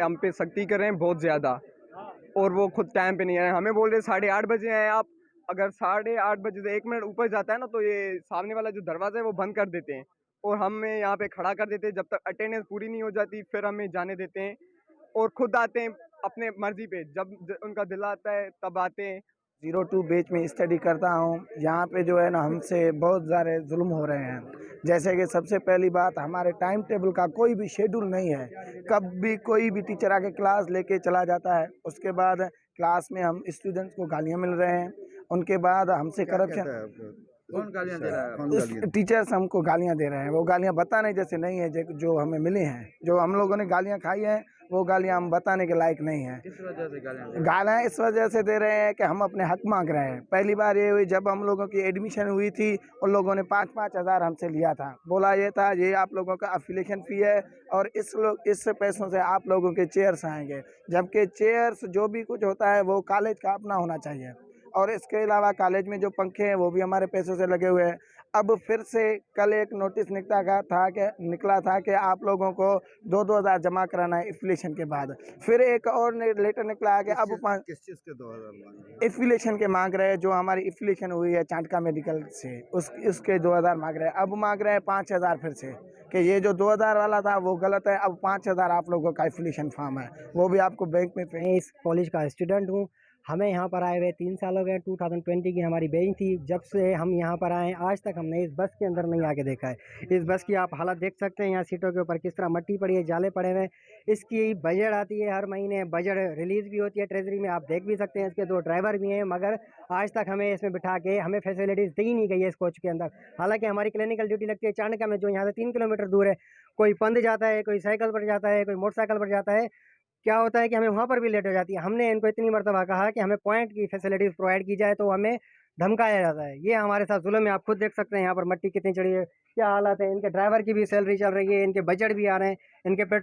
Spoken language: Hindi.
हम पे सख्ती कर रहे हैं बहुत ज़्यादा, और वो खुद टाइम पे नहीं आए। हमें बोल रहे 8:30 बजे आए आप, अगर 8:30 बजे से 1 मिनट ऊपर जाता है ना, तो ये सामने वाला जो दरवाज़ा है वो बंद कर देते हैं और हमें यहाँ पे खड़ा कर देते हैं। जब तक अटेंडेंस पूरी नहीं हो जाती फिर हमें जाने देते हैं, और खुद आते हैं अपने मर्ज़ी पे, जब उनका दिल आता है तब आते हैं। 02 बैच में स्टडी करता हूँ। यहाँ पे जो है ना हमसे बहुत सारे जुल्म हो रहे हैं। जैसे कि सबसे पहली बात, हमारे टाइम टेबल का कोई भी शेड्यूल नहीं है। कब भी कोई भी टीचर आके क्लास लेके चला जाता है। उसके बाद क्लास में हम स्टूडेंट्स को गालियाँ मिल रहे हैं। उनके बाद हमसे करप्शन, कौन गालियाँ दे रहा है? कौन गालियाँ? टीचर्स हमको गालियाँ दे रहे हैं। वो गालियाँ बताने जैसे नहीं है जो हमें मिली हैं। जो हम लोगों ने गालियाँ खाई हैं वो गालियाँ हम बताने के लायक नहीं है। किस वजह से गालियाँ दे रहे हैं? गालियाँ इस वजह से दे रहे हैं कि हम अपने हक मांग रहे हैं। पहली बार ये हुई जब हम लोगों की एडमिशन हुई थी, उन लोगों ने 5-5 हज़ार हमसे लिया था। बोला ये था ये आप लोगों का एफिलिएशन फ़ी है और इस पैसों से आप लोगों के चेयर्स आएंगे, जबकि चेयर्स जो भी कुछ होता है वो कॉलेज का अपना होना चाहिए। और इसके अलावा कॉलेज में जो पंखे हैं वो भी हमारे पैसों से लगे हुए हैं। अब फिर से कल एक नोटिस निकला था कि आप लोगों को 2-2 हज़ार जमा कराना है एफिलिएशन के बाद। फिर एक और लेटर निकला है कि अब किस चीज़ के 2000 मांगे? एफिलिएशन के मांग रहे हैं। जो हमारी एफिलिएशन हुई है चांटका मेडिकल से, उसके 2000 मांग रहे हैं। अब मांग रहे हैं 5000 फिर से, कि ये जो 2000 वाला था वो गलत है। अब 5000 आप लोगों का एफिलिएशन फॉर्म है, वो भी आपको बैंक में मैं इस कॉलेज का स्टूडेंट हूँ। हमें यहाँ पर आए हुए 3 साल हो गए। 2020 की हमारी बैच थी। जब से हम यहाँ पर आए आज तक हमने इस बस के अंदर नहीं आके देखा है। इस बस की आप हालत देख सकते हैं। यहाँ सीटों के ऊपर किस तरह मिट्टी पड़ी है, जाले पड़े हुए हैं। इसकी बजट आती है हर महीने, बजट रिलीज़ भी होती है ट्रेजरी में, आप देख भी सकते हैं। इसके 2 ड्राइवर भी हैं, मगर आज तक हमें इसमें बिठा के हमें फैसिलिटीज़ दी नहीं गई है इस कोच के अंदर। हालाँकि हमारी क्लिनिकल ड्यूटी लगती है चाणक्य में, जो यहाँ से 3 किलोमीटर दूर है। कोई पंध जाता है, कोई साइकिल पर जाता है, कोई मोटरसाइकिल पर जाता है। क्या होता है कि हमें वहाँ पर भी लेट हो जाती है। हमने इनको इतनी मर्तबा कहा कि हमें पॉइंट की फैसिलिटीज़ प्रोवाइड की जाए, तो हमें धमकाया जाता है। ये हमारे साथ जुल्म है। आप खुद देख सकते हैं यहाँ पर मिट्टी कितनी चढ़ी है, क्या हालत है। इनके ड्राइवर की भी सैलरी चल रही है, इनके बजट भी आ रहे हैं, इनके पेट